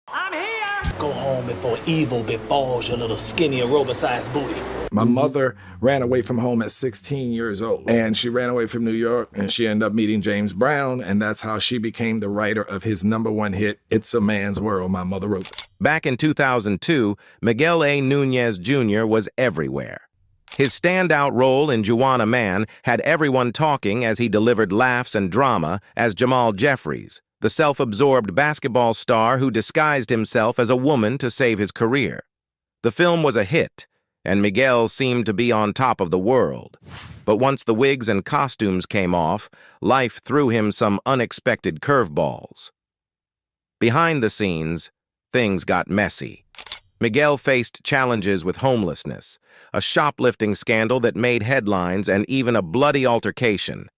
I'm here! Go home before evil befalls your little skinny aerobic-sized booty. My mother ran away from home at 16 years old, and she ran away from New York, and she ended up meeting James Brown, and that's how she became the writer of his #1 hit, It's a Man's World. My mother wrote it. Back in 2002, Miguel A. Núñez Jr. was everywhere. His standout role in Juwanna Mann had everyone talking as he delivered laughs and drama as Jamal Jeffries, the self-absorbed basketball star who disguised himself as a woman to save his career. The film was a hit, and Miguel seemed to be on top of the world. But once the wigs and costumes came off, life threw him some unexpected curveballs. Behind the scenes, things got messy. Miguel faced challenges with homelessness, a shoplifting scandal that made headlines, and even a bloody altercation.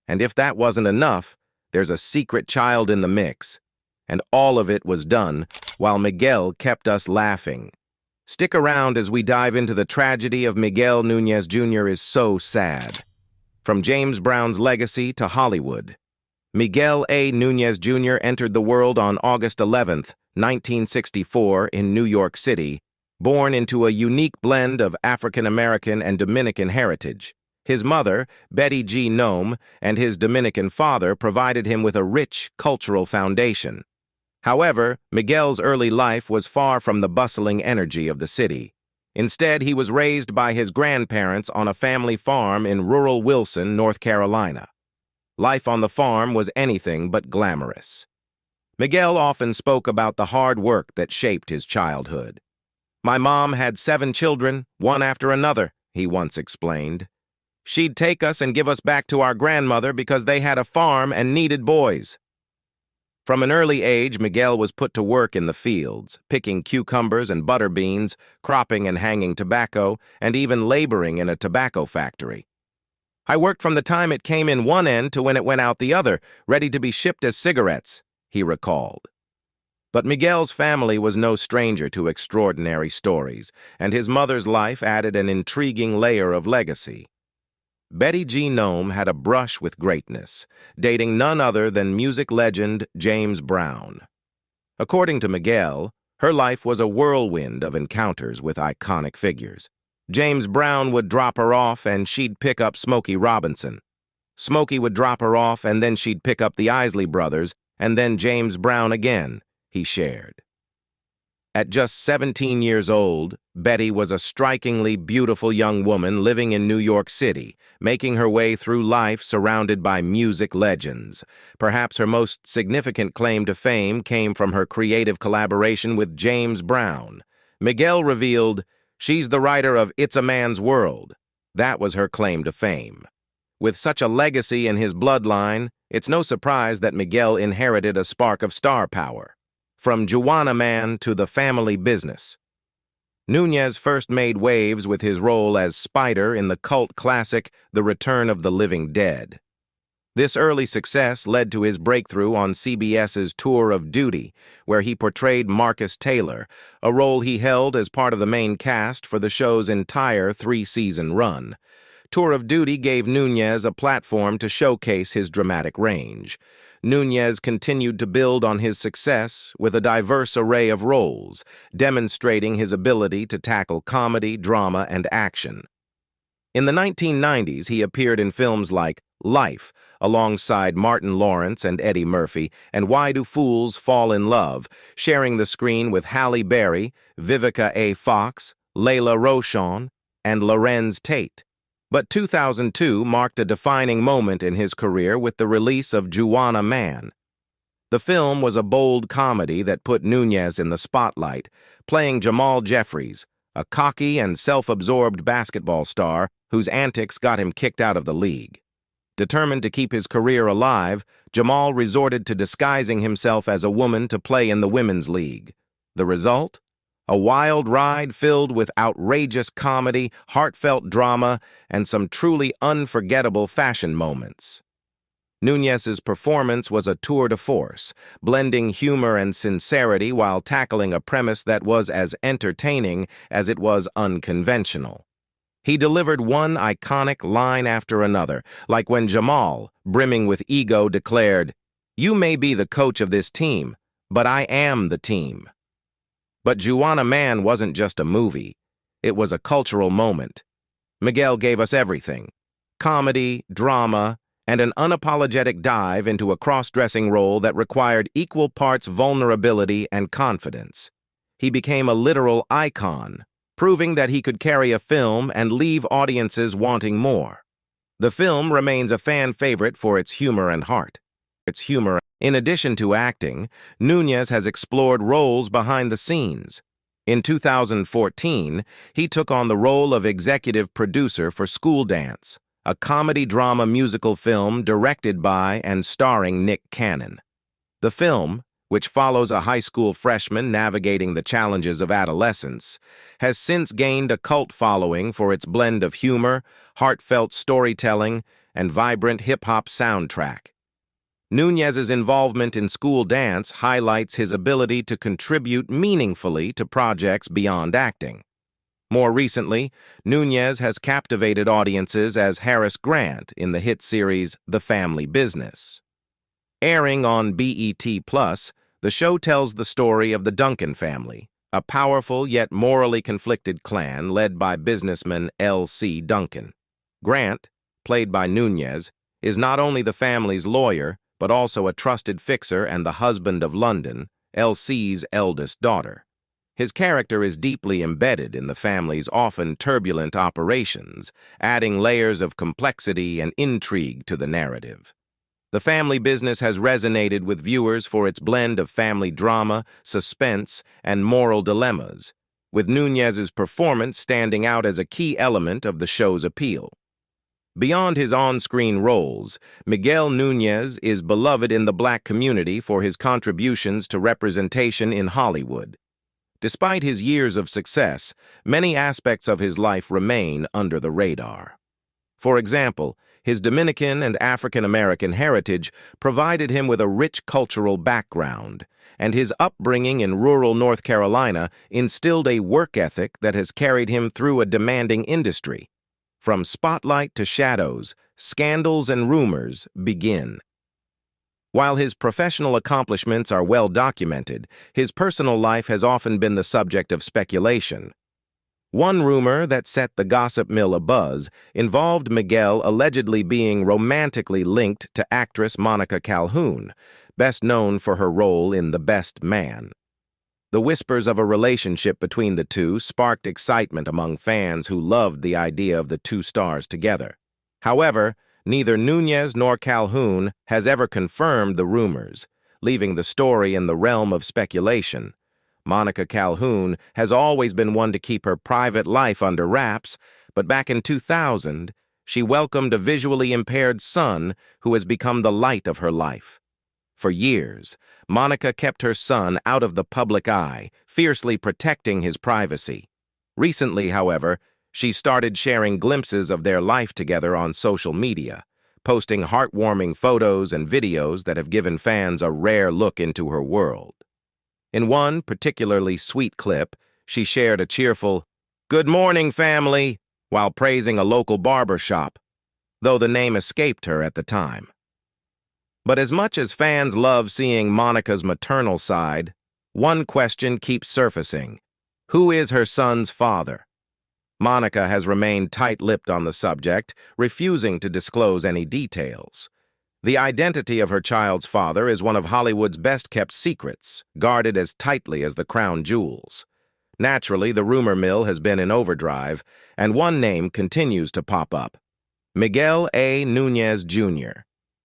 And if that wasn't enough, there's a secret child in the mix. And all of it was done while Miguel kept us laughing. Stick around as we dive into the tragedy of Miguel Núñez Jr. is so sad. From James Brown's legacy to Hollywood. Miguel A. Núñez Jr. entered the world on August 11th, 1964 in New York City, born into a unique blend of African-American and Dominican heritage. His mother, Betty G. Nome, and his Dominican father provided him with a rich cultural foundation. However, Miguel's early life was far from the bustling energy of the city. Instead, he was raised by his grandparents on a family farm in rural Wilson, North Carolina. Life on the farm was anything but glamorous. Miguel often spoke about the hard work that shaped his childhood. "My mom had 7 children, one after another," he once explained. "She'd take us and give us back to our grandmother because they had a farm and needed boys." From an early age, Miguel was put to work in the fields, picking cucumbers and butter beans, cropping and hanging tobacco, and even laboring in a tobacco factory. "I worked from the time it came in one end to when it went out the other, ready to be shipped as cigarettes," he recalled. But Miguel's family was no stranger to extraordinary stories, and his mother's life added an intriguing layer of legacy. Betty G. Nome had a brush with greatness, dating none other than music legend James Brown. According to Miguel, her life was a whirlwind of encounters with iconic figures. James Brown would drop her off and she'd pick up Smokey Robinson. Smokey would drop her off and then she'd pick up the Isley Brothers, and then James Brown again, he shared. At just 17 years old, Betty was a strikingly beautiful young woman living in New York City, making her way through life surrounded by music legends. Perhaps her most significant claim to fame came from her creative collaboration with James Brown. Miguel revealed, "She's the writer of It's a Man's World." That was her claim to fame. With such a legacy in his bloodline, it's no surprise that Miguel inherited a spark of star power. From Juwanna Mann to the family business. Núñez first made waves with his role as Spider in the cult classic The Return of the Living Dead. This early success led to his breakthrough on CBS's Tour of Duty, where he portrayed Marcus Taylor, a role he held as part of the main cast for the show's entire 3-season run. Tour of Duty gave Núñez a platform to showcase his dramatic range. Núñez continued to build on his success with a diverse array of roles, demonstrating his ability to tackle comedy, drama, and action. In the 1990s, he appeared in films like Life, alongside Martin Lawrence and Eddie Murphy, and Why Do Fools Fall in Love, sharing the screen with Halle Berry, Vivica A. Fox, Layla Rochon, and Lorenz Tate. But 2002 marked a defining moment in his career with the release of Juwanna Mann. The film was a bold comedy that put Núñez in the spotlight, playing Jamal Jeffries, a cocky and self-absorbed basketball star whose antics got him kicked out of the league. Determined to keep his career alive, Jamal resorted to disguising himself as a woman to play in the women's league. The result? A wild ride filled with outrageous comedy, heartfelt drama, and some truly unforgettable fashion moments. Núñez's performance was a tour de force, blending humor and sincerity while tackling a premise that was as entertaining as it was unconventional. He delivered one iconic line after another, like when Jamal, brimming with ego, declared, "You may be the coach of this team, but I am the team." But Juwanna Mann wasn't just a movie. It was a cultural moment. Miguel gave us everything: comedy, drama, and an unapologetic dive into a cross-dressing role that required equal parts vulnerability and confidence. He became a literal icon, proving that he could carry a film and leave audiences wanting more. The film remains a fan favorite for its humor and heart. In addition to acting, Nunez has explored roles behind the scenes. In 2014, he took on the role of executive producer for School Dance, a comedy-drama musical film directed by and starring Nick Cannon. The film, which follows a high school freshman navigating the challenges of adolescence, has since gained a cult following for its blend of humor, heartfelt storytelling, and vibrant hip-hop soundtrack. Nunez's involvement in School Dance highlights his ability to contribute meaningfully to projects beyond acting. More recently, Nunez has captivated audiences as Harris Grant in the hit series The Family Business. Airing on BET+, the show tells the story of the Duncan family, a powerful yet morally conflicted clan led by businessman L.C. Duncan. Grant, played by Nunez, is not only the family's lawyer, but also a trusted fixer and the husband of London, L.C.'s eldest daughter. His character is deeply embedded in the family's often turbulent operations, adding layers of complexity and intrigue to the narrative. The Family Business has resonated with viewers for its blend of family drama, suspense, and moral dilemmas, with Nunez's performance standing out as a key element of the show's appeal. Beyond his on-screen roles, Miguel Nunez is beloved in the Black community for his contributions to representation in Hollywood. Despite his years of success, many aspects of his life remain under the radar. For example, his Dominican and African-American heritage provided him with a rich cultural background, and his upbringing in rural North Carolina instilled a work ethic that has carried him through a demanding industry. From spotlight to shadows, scandals and rumors begin. While his professional accomplishments are well documented, his personal life has often been the subject of speculation. One rumor that set the gossip mill abuzz involved Miguel allegedly being romantically linked to actress Monica Calhoun, best known for her role in The Best Man. The whispers of a relationship between the two sparked excitement among fans who loved the idea of the two stars together. However, neither Nunez nor Calhoun has ever confirmed the rumors, leaving the story in the realm of speculation. Monica Calhoun has always been one to keep her private life under wraps, but back in 2000, she welcomed a visually impaired son who has become the light of her life. For years, Monica kept her son out of the public eye, fiercely protecting his privacy. Recently, however, she started sharing glimpses of their life together on social media, posting heartwarming photos and videos that have given fans a rare look into her world. In one particularly sweet clip, she shared a cheerful, "Good morning, family," while praising a local barber shop, though the name escaped her at the time. But as much as fans love seeing Monica's maternal side, one question keeps surfacing: who is her son's father? Monica has remained tight-lipped on the subject, refusing to disclose any details. The identity of her child's father is one of Hollywood's best-kept secrets, guarded as tightly as the crown jewels. Naturally, the rumor mill has been in overdrive, and one name continues to pop up: Miguel A. Núñez Jr.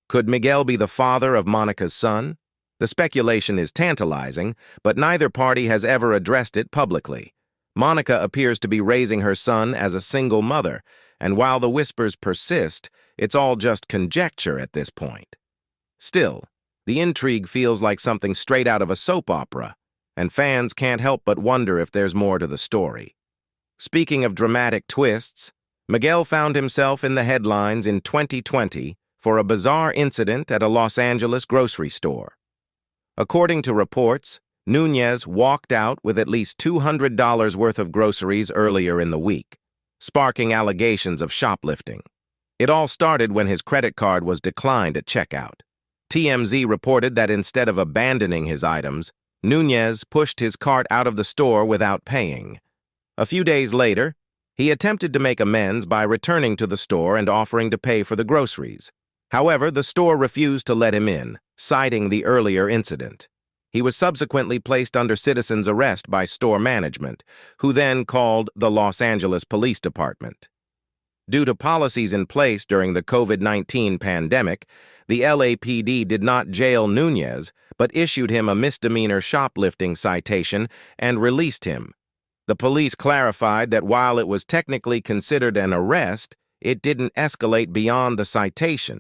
Could Miguel be the father of Monica's son? The speculation is tantalizing, but neither party has ever addressed it publicly. Monica appears to be raising her son as a single mother, and while the whispers persist, it's all just conjecture at this point. Still, the intrigue feels like something straight out of a soap opera, and fans can't help but wonder if there's more to the story. Speaking of dramatic twists, Miguel found himself in the headlines in 2020 for a bizarre incident at a Los Angeles grocery store. According to reports, Nunez walked out with at least $200 worth of groceries earlier in the week, sparking allegations of shoplifting. It all started when his credit card was declined at checkout. TMZ reported that instead of abandoning his items, Nunez pushed his cart out of the store without paying. A few days later, he attempted to make amends by returning to the store and offering to pay for the groceries. However, the store refused to let him in, citing the earlier incident. He was subsequently placed under citizen's arrest by store management, who then called the Los Angeles Police Department. Due to policies in place during the COVID-19 pandemic, the LAPD did not jail Nunez, but issued him a misdemeanor shoplifting citation and released him. The police clarified that while it was technically considered an arrest, it didn't escalate beyond the citation.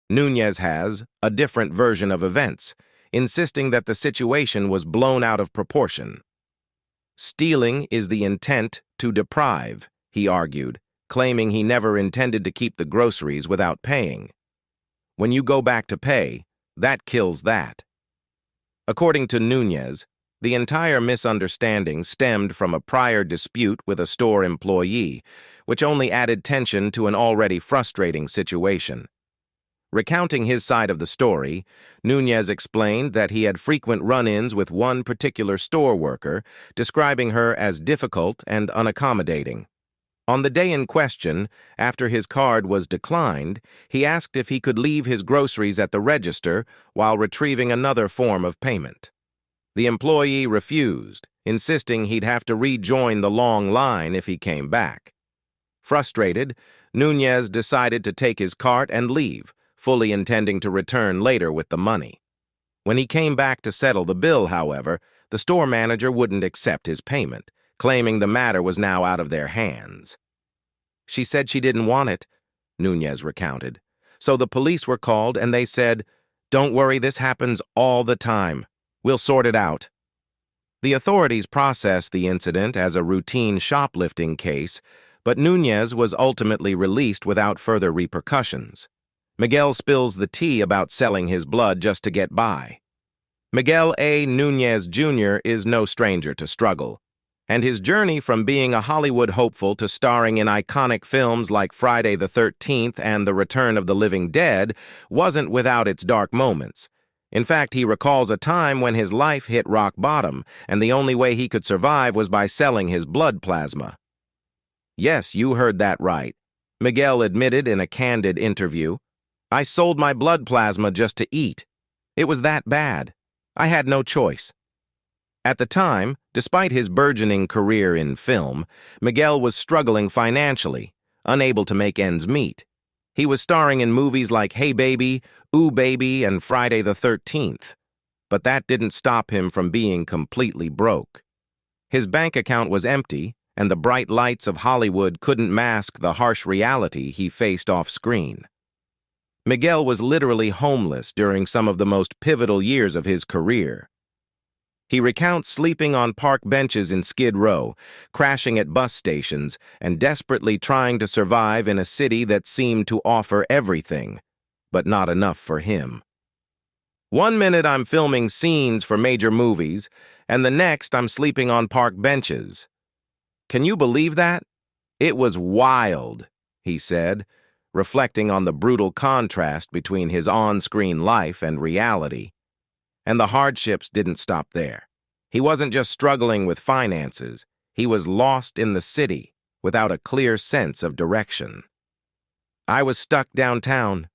Nunez has a different version of events, insisting that the situation was blown out of proportion. Stealing is the intent to deprive, he argued, claiming he never intended to keep the groceries without paying. When you go back to pay, that kills that. According to Nunez, the entire misunderstanding stemmed from a prior dispute with a store employee, which only added tension to an already frustrating situation. Recounting his side of the story, Nunez explained that he had frequent run-ins with one particular store worker, describing her as difficult and unaccommodating. On the day in question, after his card was declined, he asked if he could leave his groceries at the register while retrieving another form of payment. The employee refused, insisting he'd have to rejoin the long line if he came back. Frustrated, Nunez decided to take his cart and leave, fully intending to return later with the money. When he came back to settle the bill, however, the store manager wouldn't accept his payment, claiming the matter was now out of their hands. She said she didn't want it, Nunez recounted. So the police were called and they said, "Don't worry, this happens all the time. We'll sort it out." The authorities processed the incident as a routine shoplifting case, but Nunez was ultimately released without further repercussions. Miguel spills the tea about selling his blood just to get by. Miguel A. Núñez Jr. is no stranger to struggle, and his journey from being a Hollywood hopeful to starring in iconic films like Friday the 13th and The Return of the Living Dead wasn't without its dark moments. In fact, he recalls a time when his life hit rock bottom, and the only way he could survive was by selling his blood plasma. Yes, you heard that right. Miguel admitted in a candid interview, "I sold my blood plasma just to eat. It was that bad. I had no choice." At the time, despite his burgeoning career in film, Miguel was struggling financially, unable to make ends meet. He was starring in movies like Hey Baby, Ooh Baby, and Friday the 13th. But that didn't stop him from being completely broke. His bank account was empty, and the bright lights of Hollywood couldn't mask the harsh reality he faced off-screen. Miguel was literally homeless during some of the most pivotal years of his career. He recounts sleeping on park benches in Skid Row, crashing at bus stations, and desperately trying to survive in a city that seemed to offer everything, but not enough for him. "One minute I'm filming scenes for major movies, and the next I'm sleeping on park benches. Can you believe that? It was wild," he said, reflecting on the brutal contrast between his on-screen life and reality. And the hardships didn't stop there. He wasn't just struggling with finances, he was lost in the city, without a clear sense of direction. "I was stuck downtown.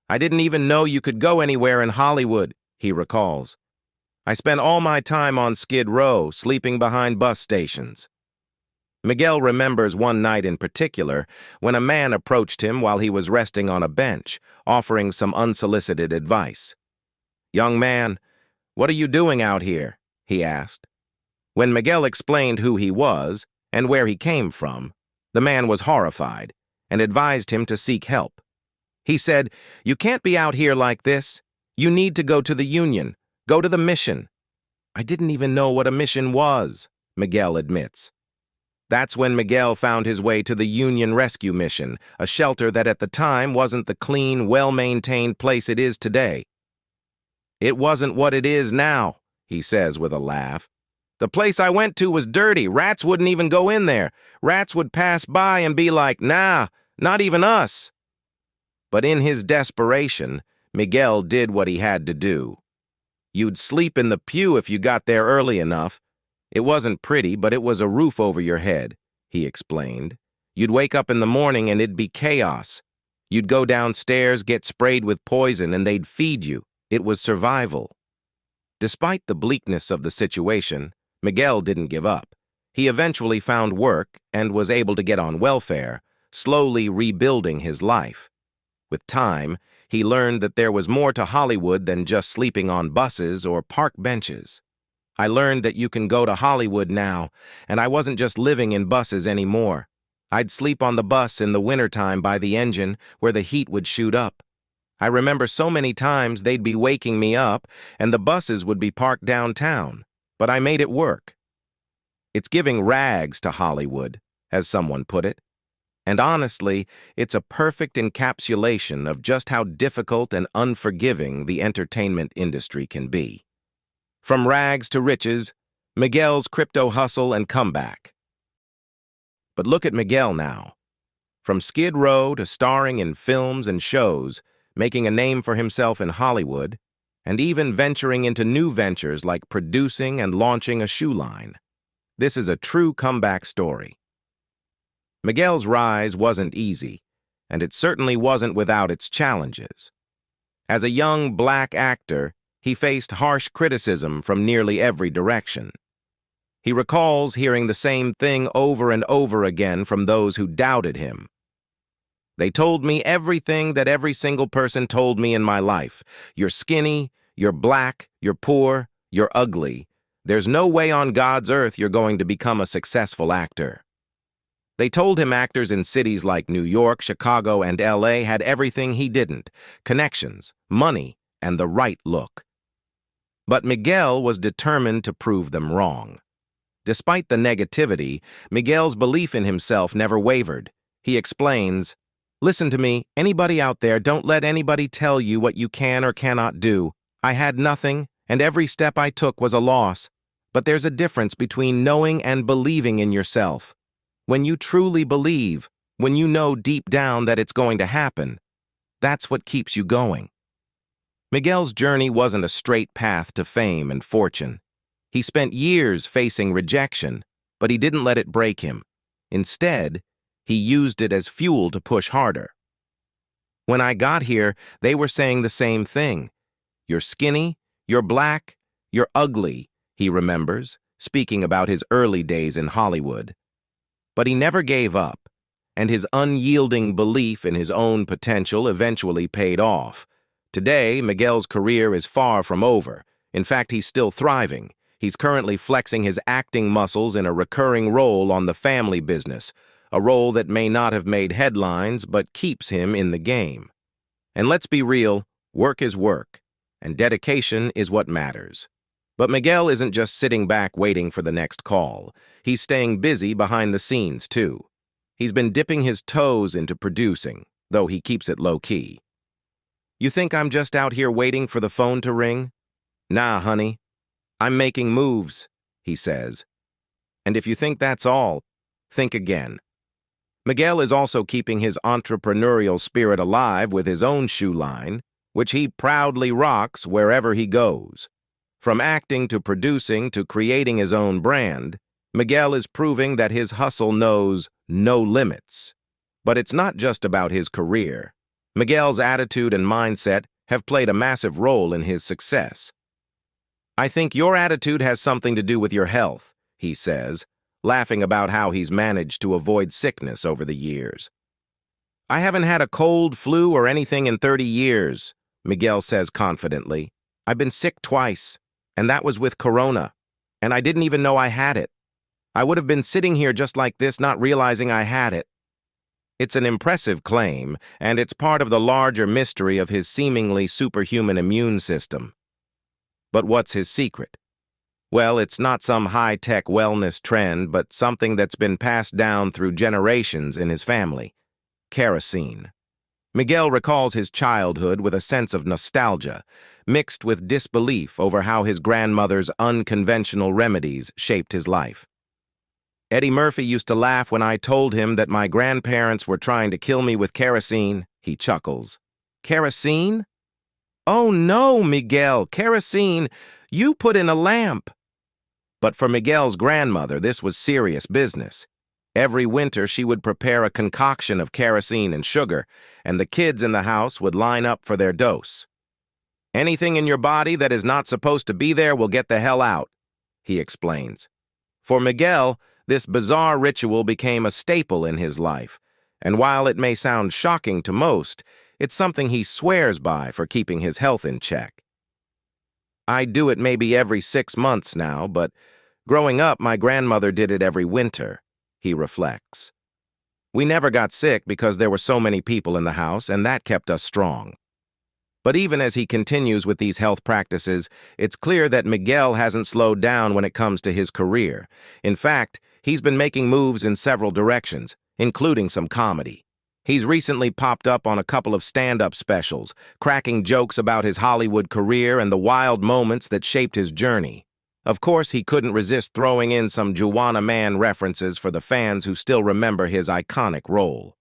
I didn't even know you could go anywhere in Hollywood," he recalls. "I spent all my time on Skid Row, sleeping behind bus stations." Miguel remembers one night in particular when a man approached him while he was resting on a bench, offering some unsolicited advice. "Young man, what are you doing out here?" he asked. When Miguel explained who he was and where he came from, the man was horrified and advised him to seek help. He said, "You can't be out here like this. You need to go to the Union. Go to the mission." "I didn't even know what a mission was," Miguel admits. That's when Miguel found his way to the Union Rescue Mission, a shelter that at the time wasn't the clean, well-maintained place it is today. "It wasn't what it is now," he says with a laugh. "The place I went to was dirty. Rats wouldn't even go in there. Rats would pass by and be like, 'Nah, not even us.'" But in his desperation, Miguel did what he had to do. You'd sleep in the pew if you got there early enough. It wasn't pretty, but it was a roof over your head, he explained. You'd wake up in the morning and it'd be chaos. You'd go downstairs, get sprayed with poison, and they'd feed you. It was survival. Despite the bleakness of the situation, Miguel didn't give up. He eventually found work and was able to get on welfare, slowly rebuilding his life. With time, he learned that there was more to Hollywood than just sleeping on buses or park benches. I learned that you can go to Hollywood now, and I wasn't just living in buses anymore. I'd sleep on the bus in the wintertime by the engine where the heat would shoot up. I remember so many times they'd be waking me up and the buses would be parked downtown, but I made it work. It's giving rags to Hollywood, as someone put it. And honestly, it's a perfect encapsulation of just how difficult and unforgiving the entertainment industry can be. From rags to riches, Miguel's crypto hustle and comeback. But look at Miguel now. From Skid Row to starring in films and shows, making a name for himself in Hollywood, and even venturing into new ventures like producing and launching a shoe line. This is a true comeback story. Miguel's rise wasn't easy, and it certainly wasn't without its challenges. As a young black actor, he faced harsh criticism from nearly every direction. He recalls hearing the same thing over and over again from those who doubted him. They told me everything that every single person told me in my life. You're skinny, you're black, you're poor, you're ugly. There's no way on God's earth you're going to become a successful actor. They told him actors in cities like New York, Chicago, and LA had everything he didn't: connections, money, and the right look. But Miguel was determined to prove them wrong. Despite the negativity, Miguel's belief in himself never wavered. He explains, "Listen to me, anybody out there, don't let anybody tell you what you can or cannot do. I had nothing, and every step I took was a loss. But there's a difference between knowing and believing in yourself. When you truly believe, when you know deep down that it's going to happen, that's what keeps you going." Miguel's journey wasn't a straight path to fame and fortune. He spent years facing rejection, but he didn't let it break him. Instead, he used it as fuel to push harder. When I got here, they were saying the same thing. You're skinny, you're black, you're ugly, he remembers, speaking about his early days in Hollywood. But he never gave up, and his unyielding belief in his own potential eventually paid off. Today, Miguel's career is far from over. In fact, he's still thriving. He's currently flexing his acting muscles in a recurring role on The Family Business, a role that may not have made headlines but keeps him in the game. And let's be real, work is work, and dedication is what matters. But Miguel isn't just sitting back waiting for the next call. He's staying busy behind the scenes, too. He's been dipping his toes into producing, though he keeps it low-key. "You think I'm just out here waiting for the phone to ring? Nah, honey. I'm making moves," he says. And if you think that's all, think again. Miguel is also keeping his entrepreneurial spirit alive with his own shoe line, which he proudly rocks wherever he goes. From acting to producing to creating his own brand, Miguel is proving that his hustle knows no limits. But it's not just about his career. Miguel's attitude and mindset have played a massive role in his success. "I think your attitude has something to do with your health," he says, laughing about how he's managed to avoid sickness over the years. "I haven't had a cold, flu, or anything in 30 years, Miguel says confidently. "I've been sick twice, and that was with corona, and I didn't even know I had it. I would have been sitting here just like this, not realizing I had it." It's an impressive claim, and it's part of the larger mystery of his seemingly superhuman immune system. But what's his secret? Well, it's not some high-tech wellness trend, but something that's been passed down through generations in his family: kerosene. Miguel recalls his childhood with a sense of nostalgia, mixed with disbelief over how his grandmother's unconventional remedies shaped his life. "Eddie Murphy used to laugh when I told him that my grandparents were trying to kill me with kerosene," he chuckles. "Kerosene? "Oh no, Miguel, kerosene! You put in a lamp!" But for Miguel's grandmother, this was serious business. Every winter, she would prepare a concoction of kerosene and sugar, and the kids in the house would line up for their dose. "Anything in your body that is not supposed to be there will get the hell out," he explains. For Miguel, this bizarre ritual became a staple in his life, and while it may sound shocking to most, it's something he swears by for keeping his health in check. "I do it maybe every 6 months now, but growing up, my grandmother did it every winter," he reflects. "We never got sick because there were so many people in the house, and that kept us strong." But even as he continues with these health practices, it's clear that Miguel hasn't slowed down when it comes to his career. In fact, he's been making moves in several directions, including some comedy. He's recently popped up on a couple of stand-up specials, cracking jokes about his Hollywood career and the wild moments that shaped his journey. Of course, he couldn't resist throwing in some Juwanna Mann references for the fans who still remember his iconic role.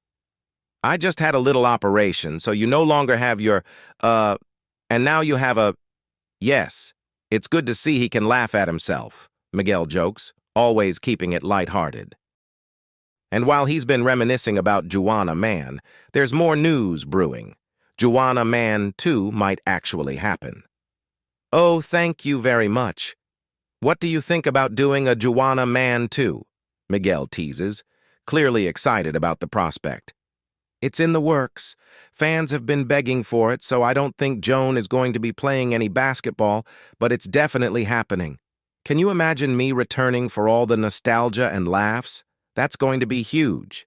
"I just had a little operation, so you no longer have your, and now you have a, yes, it's good to see he can laugh at himself," Miguel jokes, always keeping it lighthearted. And while he's been reminiscing about Juwanna Mann, there's more news brewing. Juwanna Mann 2 might actually happen. "Oh, thank you very much. What do you think about doing a Juwanna Mann 2? Miguel teases, clearly excited about the prospect. "It's in the works. Fans have been begging for it, so I don't think Joan is going to be playing any basketball, but it's definitely happening. Can you imagine me returning for all the nostalgia and laughs? That's going to be huge."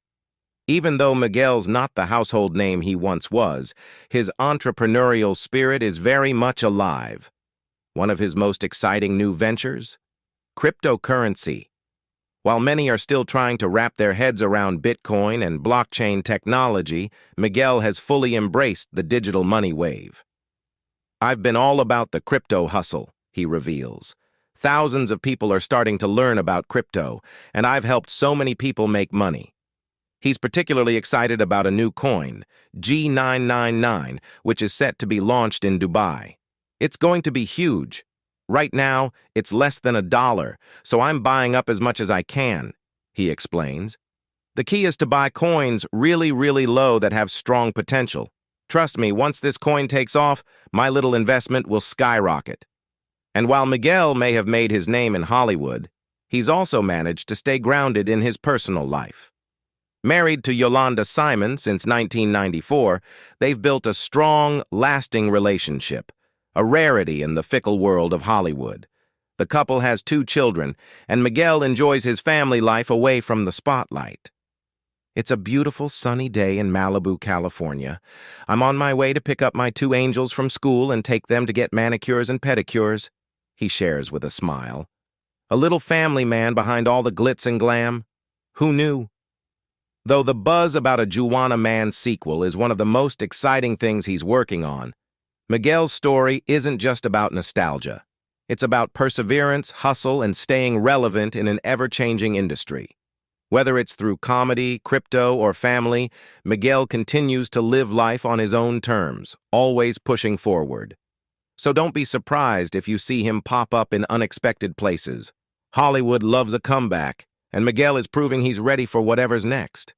Even though Miguel's not the household name he once was, his entrepreneurial spirit is very much alive. One of his most exciting new ventures? Cryptocurrency. While many are still trying to wrap their heads around Bitcoin and blockchain technology, Miguel has fully embraced the digital money wave. "I've been all about the crypto hustle," he reveals. "Thousands of people are starting to learn about crypto, and I've helped so many people make money." He's particularly excited about a new coin, G999, which is set to be launched in Dubai. "It's going to be huge. Right now, it's less than $1, so I'm buying up as much as I can," he explains. "The key is to buy coins really, really low that have strong potential. Trust me, once this coin takes off, my little investment will skyrocket." And while Miguel may have made his name in Hollywood, he's also managed to stay grounded in his personal life. Married to Yolanda Simon since 1994, they've built a strong, lasting relationship, a rarity in the fickle world of Hollywood. The couple has 2 children, and Miguel enjoys his family life away from the spotlight. "It's a beautiful sunny day in Malibu, California. I'm on my way to pick up my 2 angels from school and take them to get manicures and pedicures," he shares with a smile. A little family man behind all the glitz and glam. Who knew? Though the buzz about a Juwanna Mann sequel is one of the most exciting things he's working on, Miguel's story isn't just about nostalgia. It's about perseverance, hustle, and staying relevant in an ever-changing industry. Whether it's through comedy, crypto, or family, Miguel continues to live life on his own terms, always pushing forward. So don't be surprised if you see him pop up in unexpected places. Hollywood loves a comeback, and Miguel is proving he's ready for whatever's next.